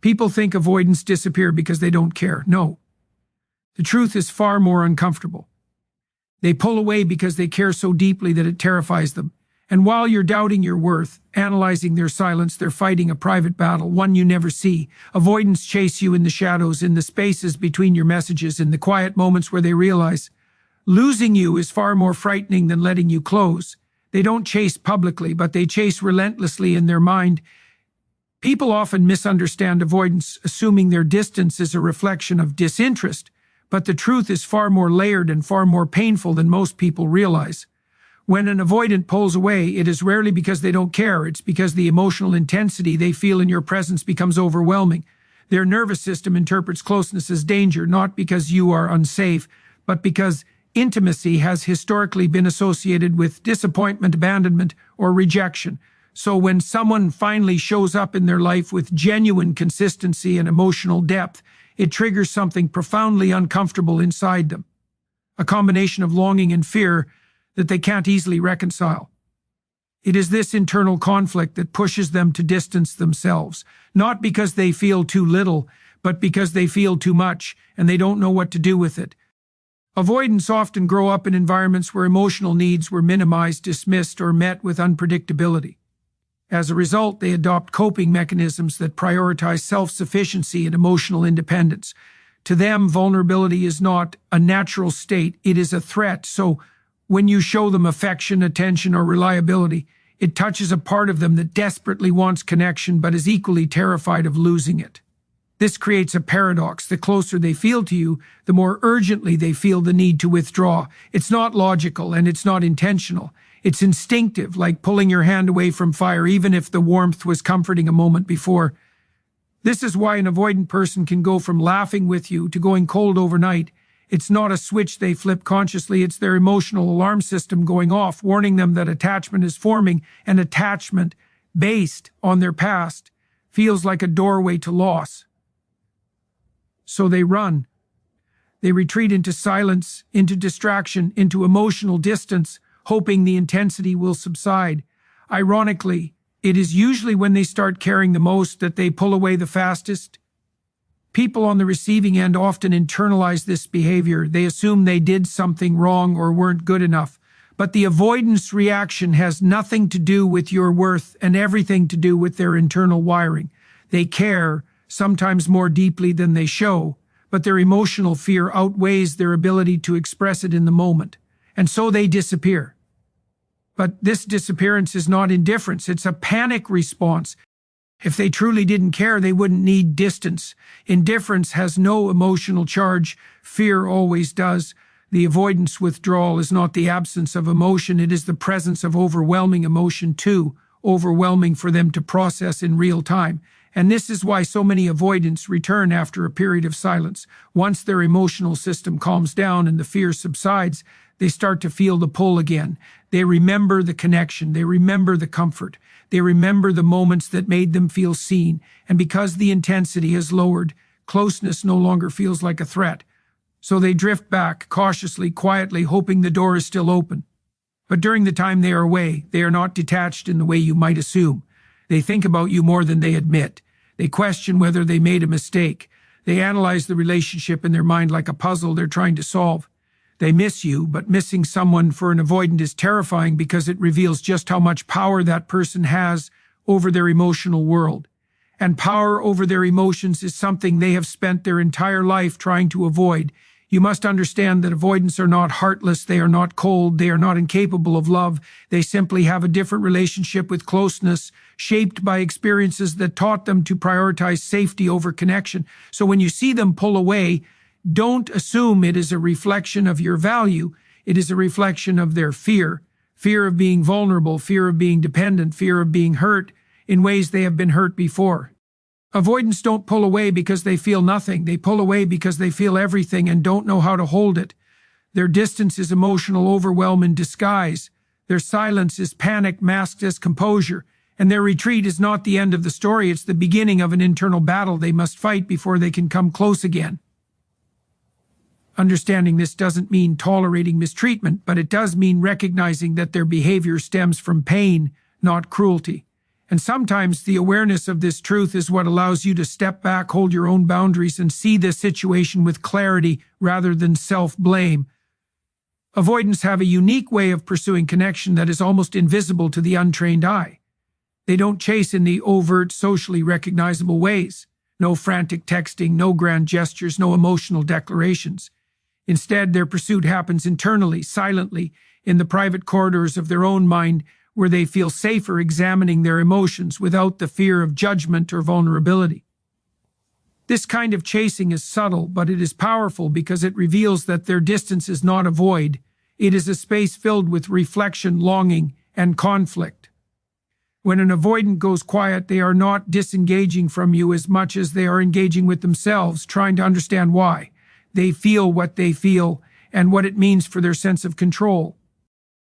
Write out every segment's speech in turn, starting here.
People think avoidants disappear because they don't care. No. The truth is far more uncomfortable. They pull away because they care so deeply that it terrifies them. And while you're doubting your worth, analyzing their silence, they're fighting a private battle, one you never see. Avoidants chase you in the shadows, in the spaces between your messages, in the quiet moments where they realize losing you is far more frightening than letting you close. They don't chase publicly, but they chase relentlessly in their mind. People often misunderstand avoidance, assuming their distance is a reflection of disinterest, but the truth is far more layered and far more painful than most people realize. When an avoidant pulls away, it is rarely because they don't care. It's because the emotional intensity they feel in your presence becomes overwhelming. Their nervous system interprets closeness as danger, not because you are unsafe, but because intimacy has historically been associated with disappointment, abandonment, or rejection. So when someone finally shows up in their life with genuine consistency and emotional depth, it triggers something profoundly uncomfortable inside them. A combination of longing and fear that they can't easily reconcile. It is this internal conflict that pushes them to distance themselves, not because they feel too little, but because they feel too much and they don't know what to do with it. Avoidants often grow up in environments where emotional needs were minimized, dismissed, or met with unpredictability. As a result, they adopt coping mechanisms that prioritize self-sufficiency and emotional independence. To them, vulnerability is not a natural state, it is a threat. So when you show them affection, attention, or reliability, it touches a part of them that desperately wants connection but is equally terrified of losing it. This creates a paradox. The closer they feel to you, the more urgently they feel the need to withdraw. It's not logical and it's not intentional. It's instinctive, like pulling your hand away from fire, even if the warmth was comforting a moment before. This is why an avoidant person can go from laughing with you to going cold overnight. It's not a switch they flip consciously, it's their emotional alarm system going off, warning them that attachment is forming, and attachment, based on their past, feels like a doorway to loss. So they run. They retreat into silence, into distraction, into emotional distance, hoping the intensity will subside. Ironically, it is usually when they start caring the most that they pull away the fastest. People on the receiving end often internalize this behavior. They assume they did something wrong or weren't good enough. But the avoidance reaction has nothing to do with your worth and everything to do with their internal wiring. They care, sometimes more deeply than they show, but their emotional fear outweighs their ability to express it in the moment. And so they disappear. But this disappearance is not indifference, it's a panic response. If they truly didn't care, they wouldn't need distance. Indifference has no emotional charge. Fear always does. The avoidance withdrawal is not the absence of emotion, it is the presence of overwhelming emotion too, overwhelming for them to process in real time. And this is why so many avoidants return after a period of silence. Once their emotional system calms down and the fear subsides, they start to feel the pull again. They remember the connection. They remember the comfort. They remember the moments that made them feel seen. And because the intensity has lowered, closeness no longer feels like a threat. So they drift back, cautiously, quietly, hoping the door is still open. But during the time they are away, they are not detached in the way you might assume. They think about you more than they admit. They question whether they made a mistake. They analyze the relationship in their mind like a puzzle they're trying to solve. They miss you, but missing someone for an avoidant is terrifying because it reveals just how much power that person has over their emotional world. And power over their emotions is something they have spent their entire life trying to avoid. You must understand that avoidants are not heartless, they are not cold, they are not incapable of love. They simply have a different relationship with closeness, shaped by experiences that taught them to prioritize safety over connection. So when you see them pull away, don't assume it is a reflection of your value. It is a reflection of their fear. Fear of being vulnerable, fear of being dependent, fear of being hurt in ways they have been hurt before. Avoidants don't pull away because they feel nothing. They pull away because they feel everything and don't know how to hold it. Their distance is emotional overwhelm in disguise. Their silence is panic masked as composure. And their retreat is not the end of the story. It's the beginning of an internal battle they must fight before they can come close again. Understanding this doesn't mean tolerating mistreatment, but it does mean recognizing that their behavior stems from pain, not cruelty. And sometimes the awareness of this truth is what allows you to step back, hold your own boundaries, and see the situation with clarity rather than self-blame. Avoidants have a unique way of pursuing connection that is almost invisible to the untrained eye. They don't chase in the overt, socially recognizable ways. No frantic texting, no grand gestures, no emotional declarations. Instead, their pursuit happens internally, silently, in the private corridors of their own mind, where they feel safer examining their emotions without the fear of judgment or vulnerability. This kind of chasing is subtle, but it is powerful because it reveals that their distance is not a void. It is a space filled with reflection, longing, and conflict. When an avoidant goes quiet, they are not disengaging from you as much as they are engaging with themselves, trying to understand why they feel what they feel and what it means for their sense of control.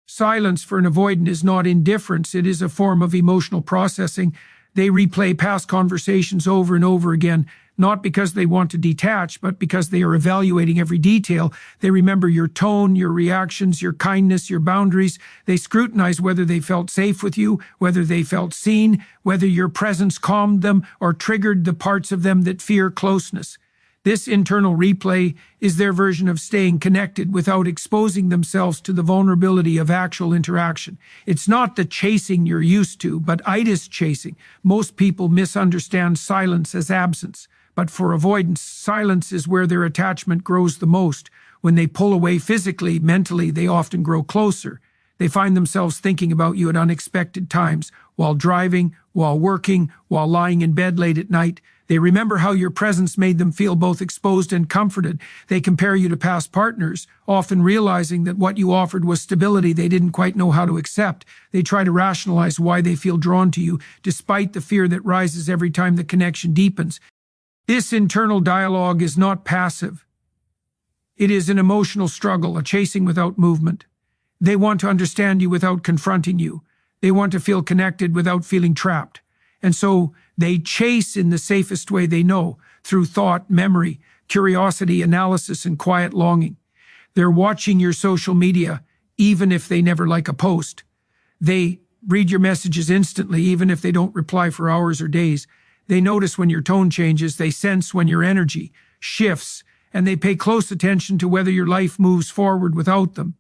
Silence for an avoidant is not indifference, it is a form of emotional processing. They replay past conversations over and over again, not because they want to detach, but because they are evaluating every detail. They remember your tone, your reactions, your kindness, your boundaries. They scrutinize whether they felt safe with you, whether they felt seen, whether your presence calmed them or triggered the parts of them that fear closeness. This internal replay is their version of staying connected without exposing themselves to the vulnerability of actual interaction. It's not the chasing you're used to, but itis chasing. Most people misunderstand silence as absence, but for avoidance, silence is where their attachment grows the most. When they pull away physically, mentally, they often grow closer. They find themselves thinking about you at unexpected times, while driving, while working, while lying in bed late at night. They remember how your presence made them feel both exposed and comforted. They compare you to past partners, often realizing that what you offered was stability they didn't quite know how to accept. They try to rationalize why they feel drawn to you, despite the fear that rises every time the connection deepens. This internal dialogue is not passive. It is an emotional struggle, a chasing without movement. They want to understand you without confronting you. They want to feel connected without feeling trapped. And so they chase in the safest way they know, through thought, memory, curiosity, analysis, and quiet longing. They're watching your social media, even if they never like a post. They read your messages instantly, even if they don't reply for hours or days. They notice when your tone changes, they sense when your energy shifts, and they pay close attention to whether your life moves forward without them.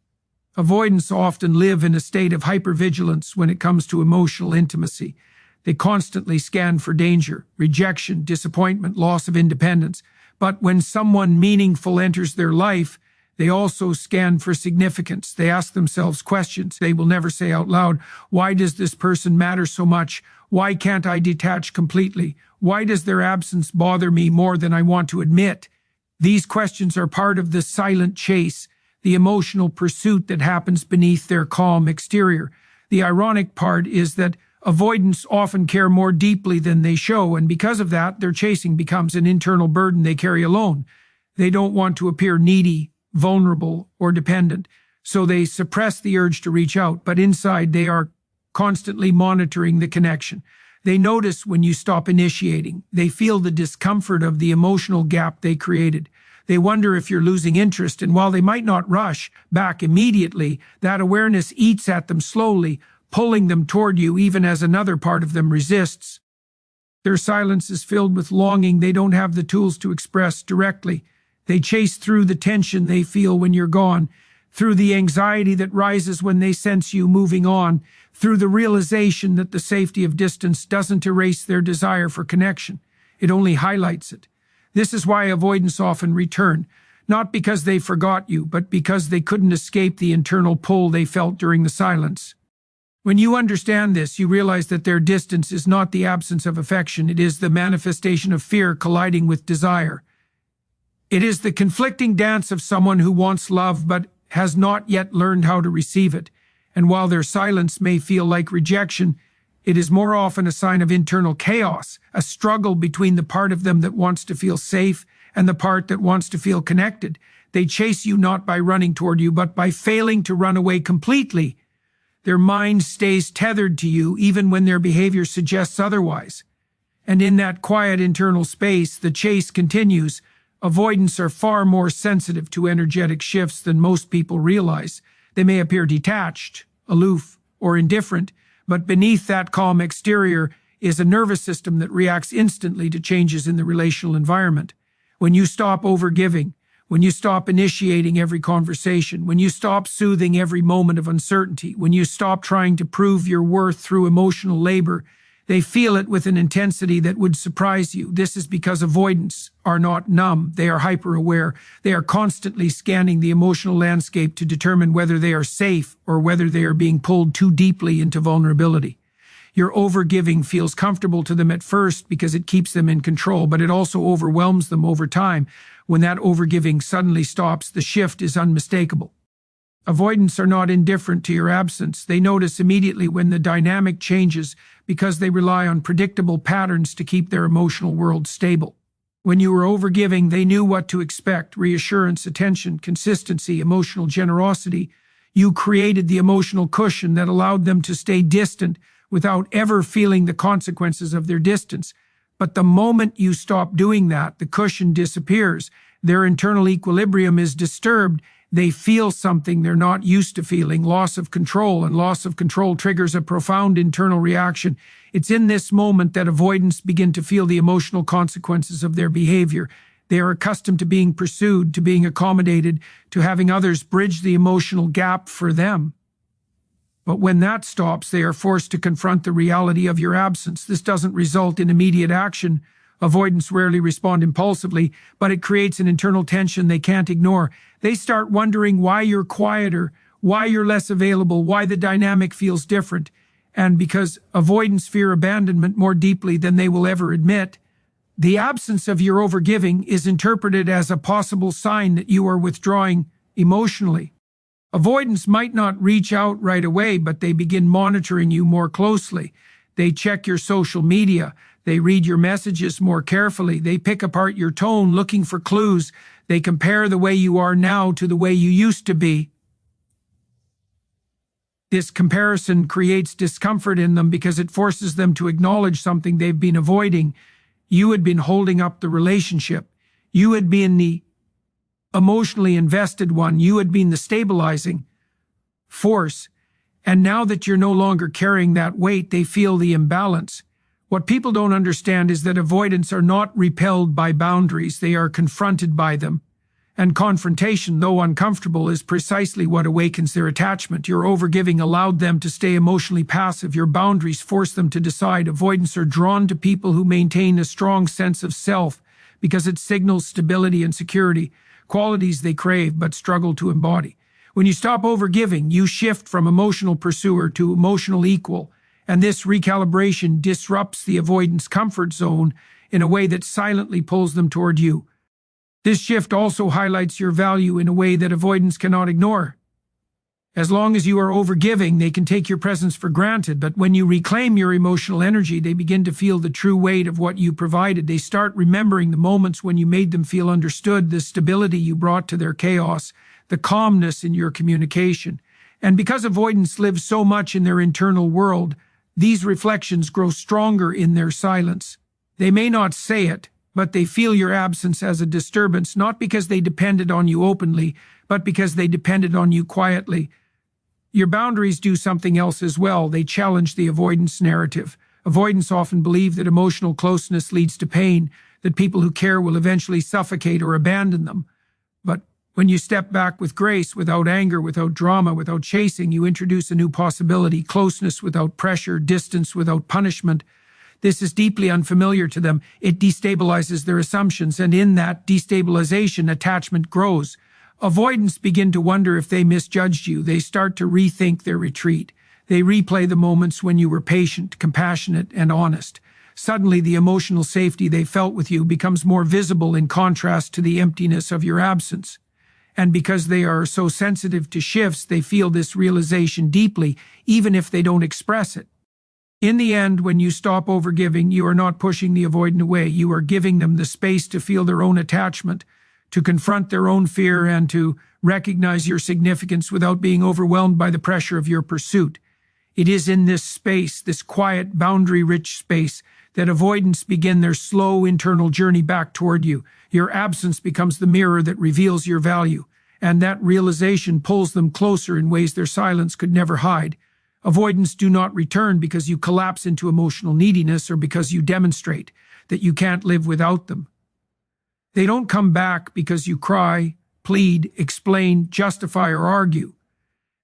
Avoidants often live in a state of hypervigilance when it comes to emotional intimacy. They constantly scan for danger, rejection, disappointment, loss of independence. But when someone meaningful enters their life, they also scan for significance. They ask themselves questions they will never say out loud. Why does this person matter so much? Why can't I detach completely? Why does their absence bother me more than I want to admit? These questions are part of the silent chase, the emotional pursuit that happens beneath their calm exterior. The ironic part is that avoidants often care more deeply than they show, and because of that, their chasing becomes an internal burden they carry alone. They don't want to appear needy, vulnerable, or dependent, so they suppress the urge to reach out, but inside they are constantly monitoring the connection. They notice when you stop initiating. They feel the discomfort of the emotional gap they created. They wonder if you're losing interest, and while they might not rush back immediately, that awareness eats at them slowly, pulling them toward you even as another part of them resists. Their silence is filled with longing they don't have the tools to express directly. They chase through the tension they feel when you're gone, through the anxiety that rises when they sense you moving on, through the realization that the safety of distance doesn't erase their desire for connection. It only highlights it. This is why avoidants often return, not because they forgot you, but because they couldn't escape the internal pull they felt during the silence. When you understand this, you realize that their distance is not the absence of affection, it is the manifestation of fear colliding with desire. It is the conflicting dance of someone who wants love but has not yet learned how to receive it. And while their silence may feel like rejection, it is more often a sign of internal chaos, a struggle between the part of them that wants to feel safe and the part that wants to feel connected. They chase you not by running toward you, but by failing to run away completely. Their mind stays tethered to you even when their behavior suggests otherwise. And in that quiet internal space, the chase continues. Avoidants are far more sensitive to energetic shifts than most people realize. They may appear detached, aloof, or indifferent, But beneath that calm exterior is a nervous system that reacts instantly to changes in the relational environment. When you stop overgiving, when you stop initiating every conversation, when you stop soothing every moment of uncertainty, when you stop trying to prove your worth through emotional labor, they feel it with an intensity that would surprise you. This is because avoidants are not numb. They are hyper-aware. They are constantly scanning the emotional landscape to determine whether they are safe or whether they are being pulled too deeply into vulnerability. Your overgiving feels comfortable to them at first because it keeps them in control, but it also overwhelms them over time. When that overgiving suddenly stops, the shift is unmistakable. Avoidants are not indifferent to your absence. They notice immediately when the dynamic changes because they rely on predictable patterns to keep their emotional world stable. When you were overgiving, they knew what to expect: reassurance, attention, consistency, emotional generosity. You created the emotional cushion that allowed them to stay distant without ever feeling the consequences of their distance. But the moment you stop doing that, the cushion disappears. Their internal equilibrium is disturbed. They feel something they're not used to feeling: loss of control, and loss of control triggers a profound internal reaction. It's in this moment that avoidants begin to feel the emotional consequences of their behavior. They are accustomed to being pursued, to being accommodated, to having others bridge the emotional gap for them. But when that stops, they are forced to confront the reality of your absence. This doesn't result in immediate action. Avoidants rarely respond impulsively, but it creates an internal tension they can't ignore. They start wondering why you're quieter, why you're less available, why the dynamic feels different. And because avoidants fear abandonment more deeply than they will ever admit, the absence of your overgiving is interpreted as a possible sign that you are withdrawing emotionally. Avoidants might not reach out right away, but they begin monitoring you more closely. They check your social media. They read your messages more carefully. They pick apart your tone, looking for clues. They compare the way you are now to the way you used to be. This comparison creates discomfort in them because it forces them to acknowledge something they've been avoiding. You had been holding up the relationship. You had been the emotionally invested one. You had been the stabilizing force. And now that you're no longer carrying that weight, they feel the imbalance. What people don't understand is that avoidants are not repelled by boundaries. They are confronted by them. And confrontation, though uncomfortable, is precisely what awakens their attachment. Your overgiving allowed them to stay emotionally passive. Your boundaries force them to decide. Avoidants are drawn to people who maintain a strong sense of self because it signals stability and security, qualities they crave but struggle to embody. When you stop overgiving, you shift from emotional pursuer to emotional equal, and this recalibration disrupts the avoidance comfort zone in a way that silently pulls them toward you. This shift also highlights your value in a way that avoidants cannot ignore. As long as you are overgiving, they can take your presence for granted, but when you reclaim your emotional energy, they begin to feel the true weight of what you provided. They start remembering the moments when you made them feel understood, the stability you brought to their chaos, the calmness in your communication. And because avoidants live so much in their internal world, these reflections grow stronger in their silence. They may not say it, but they feel your absence as a disturbance, not because they depended on you openly, but because they depended on you quietly. Your boundaries do something else as well. They challenge the avoidance narrative. Avoidants often believe that emotional closeness leads to pain, that people who care will eventually suffocate or abandon them. But when you step back with grace, without anger, without drama, without chasing, you introduce a new possibility: closeness without pressure, distance without punishment. This is deeply unfamiliar to them. It destabilizes their assumptions, and in that destabilization, attachment grows. Avoidants begin to wonder if they misjudged you. They start to rethink their retreat. They replay the moments when you were patient, compassionate, and honest. Suddenly, the emotional safety they felt with you becomes more visible in contrast to the emptiness of your absence. And because they are so sensitive to shifts, they feel this realization deeply, even if they don't express it. In the end, when you stop overgiving, you are not pushing the avoidant away. You are giving them the space to feel their own attachment, to confront their own fear, and to recognize your significance without being overwhelmed by the pressure of your pursuit. It is in this space, this quiet, boundary-rich space, that avoidants begin their slow internal journey back toward you. Your absence becomes the mirror that reveals your value, and that realization pulls them closer in ways their silence could never hide. Avoidants do not return because you collapse into emotional neediness or because you demonstrate that you can't live without them. They don't come back because you cry, plead, explain, justify, or argue.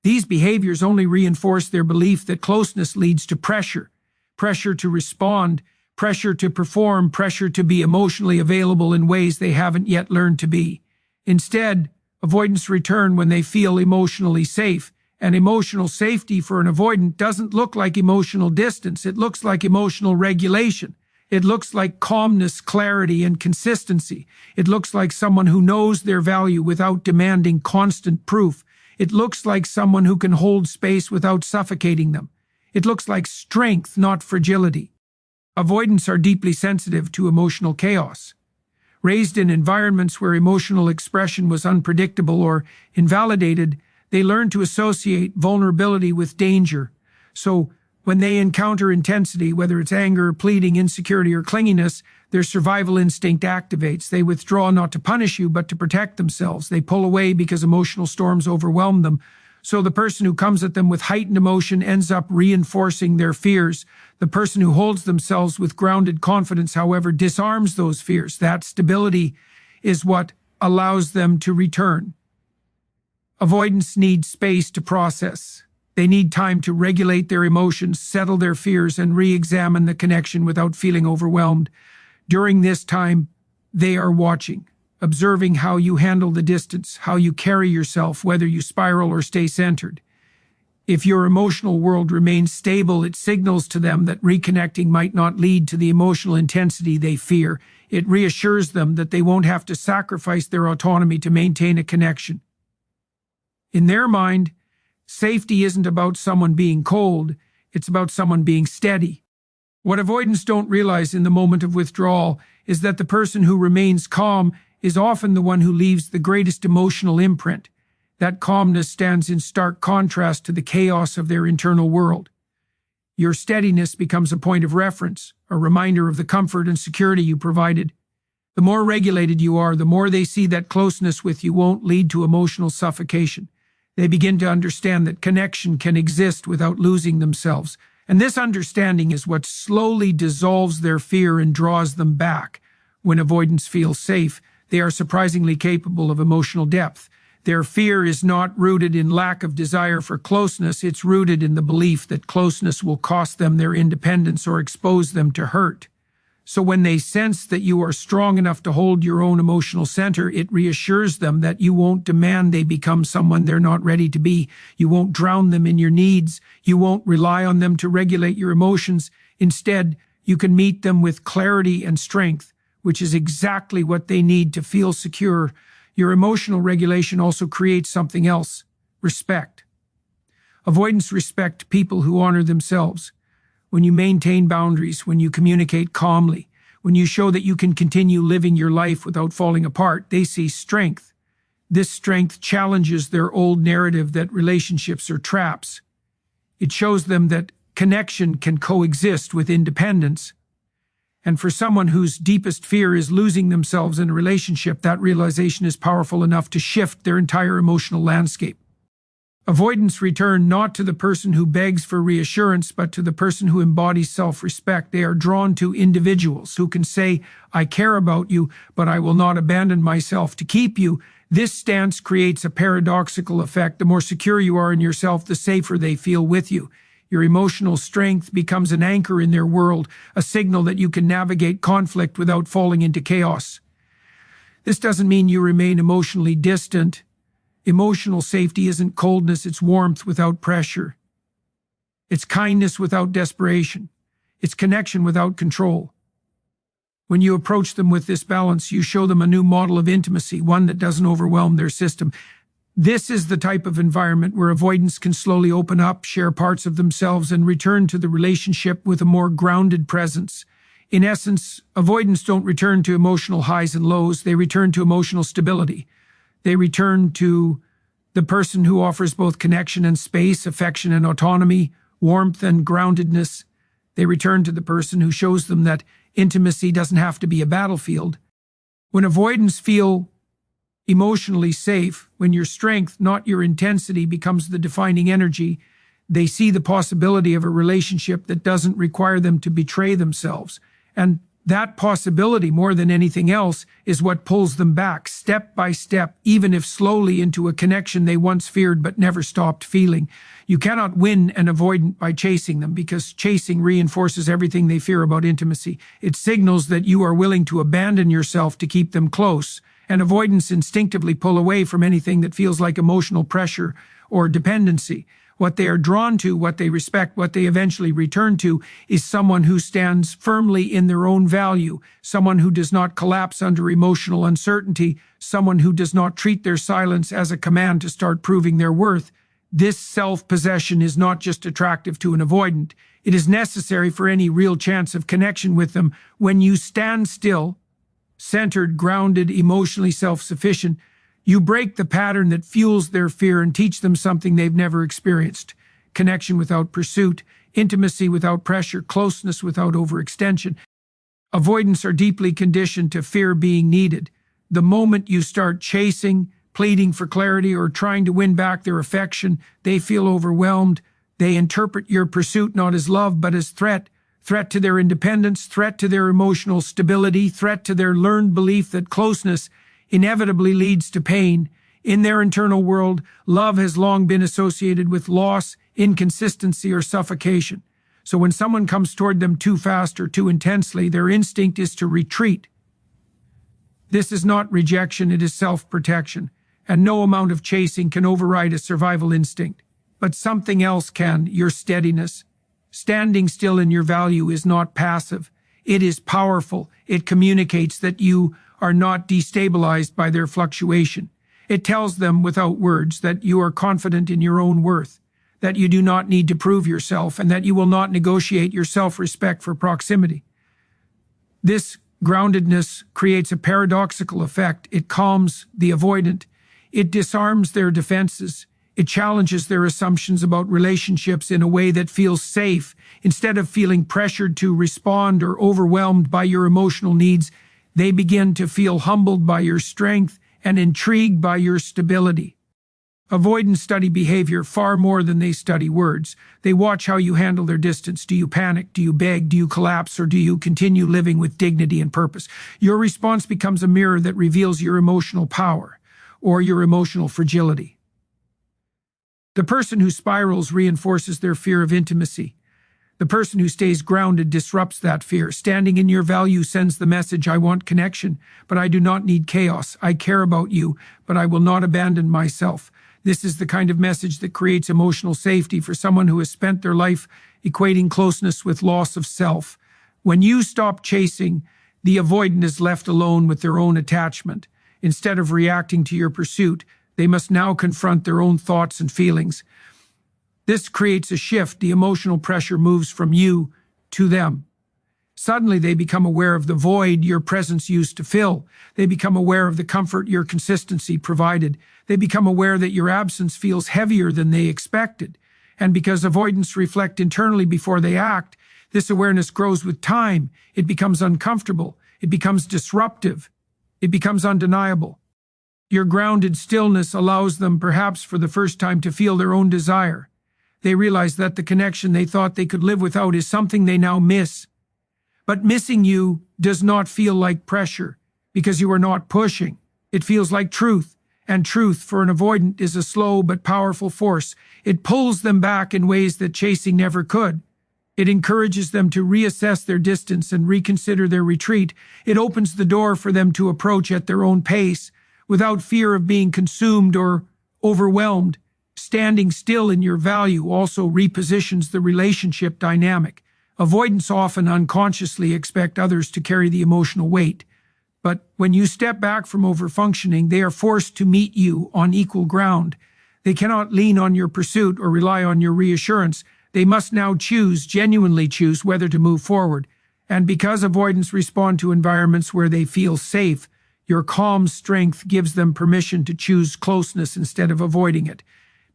These behaviors only reinforce their belief that closeness leads to pressure to respond, pressure to perform, pressure to be emotionally available in ways they haven't yet learned to be. Instead, avoidants return when they feel emotionally safe, and emotional safety for an avoidant doesn't look like emotional distance. It looks like emotional regulation. It looks like calmness, clarity, and consistency. It looks like someone who knows their value without demanding constant proof. It looks like someone who can hold space without suffocating them. It looks like strength, not fragility. Avoidants are deeply sensitive to emotional chaos. Raised in environments where emotional expression was unpredictable or invalidated, they learn to associate vulnerability with danger. So, when they encounter intensity, whether it's anger, pleading, insecurity, or clinginess, their survival instinct activates. They withdraw not to punish you, but to protect themselves. They pull away because emotional storms overwhelm them. So the person who comes at them with heightened emotion ends up reinforcing their fears. The person who holds themselves with grounded confidence, however, disarms those fears. That stability is what allows them to return. Avoidants need space to process. They need time to regulate their emotions, settle their fears, and re-examine the connection without feeling overwhelmed. During this time, they are watching, observing how you handle the distance, how you carry yourself, whether you spiral or stay centered. If your emotional world remains stable, it signals to them that reconnecting might not lead to the emotional intensity they fear. It reassures them that they won't have to sacrifice their autonomy to maintain a connection. In their mind, safety isn't about someone being cold, it's about someone being steady. What avoidants don't realize in the moment of withdrawal is that the person who remains calm is often the one who leaves the greatest emotional imprint. That calmness stands in stark contrast to the chaos of their internal world. Your steadiness becomes a point of reference, a reminder of the comfort and security you provided. The more regulated you are, the more they see that closeness with you won't lead to emotional suffocation. They begin to understand that connection can exist without losing themselves, and this understanding is what slowly dissolves their fear and draws them back. When avoidants feel safe, they are surprisingly capable of emotional depth. Their fear is not rooted in lack of desire for closeness, it's rooted in the belief that closeness will cost them their independence or expose them to hurt. So when they sense that you are strong enough to hold your own emotional center, it reassures them that you won't demand they become someone they're not ready to be. You won't drown them in your needs. You won't rely on them to regulate your emotions. Instead, you can meet them with clarity and strength, which is exactly what they need to feel secure. Your emotional regulation also creates something else: respect. Avoidants respect people who honor themselves. When you maintain boundaries, when you communicate calmly, when you show that you can continue living your life without falling apart, they see strength. This strength challenges their old narrative that relationships are traps. It shows them that connection can coexist with independence. And for someone whose deepest fear is losing themselves in a relationship, that realization is powerful enough to shift their entire emotional landscape. Avoidants return not to the person who begs for reassurance, but to the person who embodies self-respect. They are drawn to individuals who can say, "I care about you, but I will not abandon myself to keep you." This stance creates a paradoxical effect. The more secure you are in yourself, the safer they feel with you. Your emotional strength becomes an anchor in their world, a signal that you can navigate conflict without falling into chaos. This doesn't mean you remain emotionally distant. Emotional safety isn't coldness, it's warmth without pressure. It's kindness without desperation. It's connection without control. When you approach them with this balance, you show them a new model of intimacy, one that doesn't overwhelm their system. This is the type of environment where avoidants can slowly open up, share parts of themselves, and return to the relationship with a more grounded presence. In essence, avoidants don't return to emotional highs and lows, they return to emotional stability. They return to the person who offers both connection and space, affection and autonomy, warmth and groundedness. They return to the person who shows them that intimacy doesn't have to be a battlefield. When avoidants feel emotionally safe, when your strength, not your intensity, becomes the defining energy, They see the possibility of a relationship that doesn't require them to betray themselves. And that possibility, more than anything else, is what pulls them back, step by step, even if slowly, into a connection they once feared but never stopped feeling. You cannot win an avoidant by chasing them, because chasing reinforces everything they fear about intimacy. It signals that you are willing to abandon yourself to keep them close, and avoidants instinctively pull away from anything that feels like emotional pressure or dependency. What they are drawn to, what they respect, what they eventually return to, is someone who stands firmly in their own value, someone who does not collapse under emotional uncertainty, someone who does not treat their silence as a command to start proving their worth. This self-possession is not just attractive to an avoidant, it is necessary for any real chance of connection with them. When you stand still, centered, grounded, emotionally self-sufficient, you break the pattern that fuels their fear and teach them something they've never experienced: connection without pursuit, intimacy without pressure, closeness without overextension. Avoidants are deeply conditioned to fear being needed. The moment you start chasing, pleading for clarity, or trying to win back their affection, they feel overwhelmed. They interpret your pursuit not as love but as threat. Threat to their independence, threat to their emotional stability, threat to their learned belief that closeness inevitably leads to pain. In their internal world, love has long been associated with loss, inconsistency, or suffocation. So when someone comes toward them too fast or too intensely, their instinct is to retreat. This is not rejection, it is self-protection, and no amount of chasing can override a survival instinct. But something else can: your steadiness. Standing still in your value is not passive. It is powerful. It communicates that you are not destabilized by their fluctuation. It tells them without words that you are confident in your own worth, that you do not need to prove yourself, and that you will not negotiate your self-respect for proximity. This groundedness creates a paradoxical effect. It calms the avoidant. It disarms their defenses. It challenges their assumptions about relationships in a way that feels safe. Instead of feeling pressured to respond or overwhelmed by your emotional needs, they begin to feel humbled by your strength and intrigued by your stability. Avoidants study behavior far more than they study words. They watch how you handle their distance. Do you panic? Do you beg? Do you collapse? Or do you continue living with dignity and purpose? Your response becomes a mirror that reveals your emotional power or your emotional fragility. The person who spirals reinforces their fear of intimacy. The person who stays grounded disrupts that fear. Standing in your value sends the message: I want connection, but I do not need chaos. I care about you, but I will not abandon myself. This is the kind of message that creates emotional safety for someone who has spent their life equating closeness with loss of self. When you stop chasing, the avoidant is left alone with their own attachment. Instead of reacting to your pursuit, they must now confront their own thoughts and feelings. This creates a shift. The emotional pressure moves from you to them. Suddenly they become aware of the void your presence used to fill. They become aware of the comfort your consistency provided. They become aware that your absence feels heavier than they expected. And because avoidants reflect internally before they act, this awareness grows with time. It becomes uncomfortable. It becomes disruptive. It becomes undeniable. Your grounded stillness allows them, perhaps for the first time, to feel their own desire. They realize that the connection they thought they could live without is something they now miss. But missing you does not feel like pressure, because you are not pushing. It feels like truth, and truth for an avoidant is a slow but powerful force. It pulls them back in ways that chasing never could. It encourages them to reassess their distance and reconsider their retreat. It opens the door for them to approach at their own pace, without fear of being consumed or overwhelmed. Standing still in your value also repositions the relationship dynamic. Avoidants often unconsciously expect others to carry the emotional weight. But when you step back from overfunctioning, they are forced to meet you on equal ground. They cannot lean on your pursuit or rely on your reassurance. They must now genuinely choose whether to move forward. And because avoidants respond to environments where they feel safe, your calm strength gives them permission to choose closeness instead of avoiding it.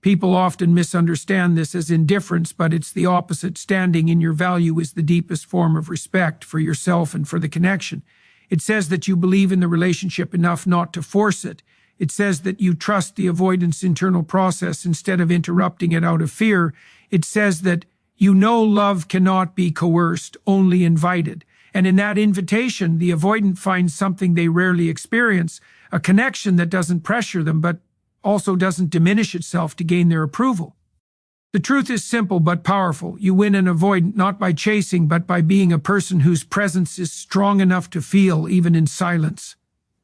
People often misunderstand this as indifference, but it's the opposite. Standing in your value is the deepest form of respect for yourself and for the connection. It says that you believe in the relationship enough not to force it. It says that you trust the avoidance internal process instead of interrupting it out of fear. It says that you know love cannot be coerced, only invited. And in that invitation, the avoidant finds something they rarely experience, a connection that doesn't pressure them, but also doesn't diminish itself to gain their approval. The truth is simple but powerful. You win an avoidant not by chasing, but by being a person whose presence is strong enough to feel, even in silence.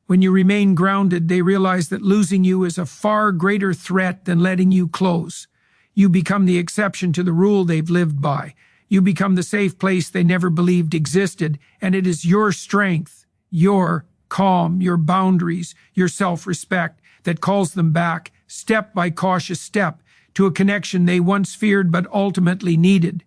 When you remain grounded, they realize that losing you is a far greater threat than letting you close. You become the exception to the rule they've lived by. You become the safe place they never believed existed, and it is your strength, your calm, your boundaries, your self-respect that calls them back, step by cautious step, to a connection they once feared but ultimately needed.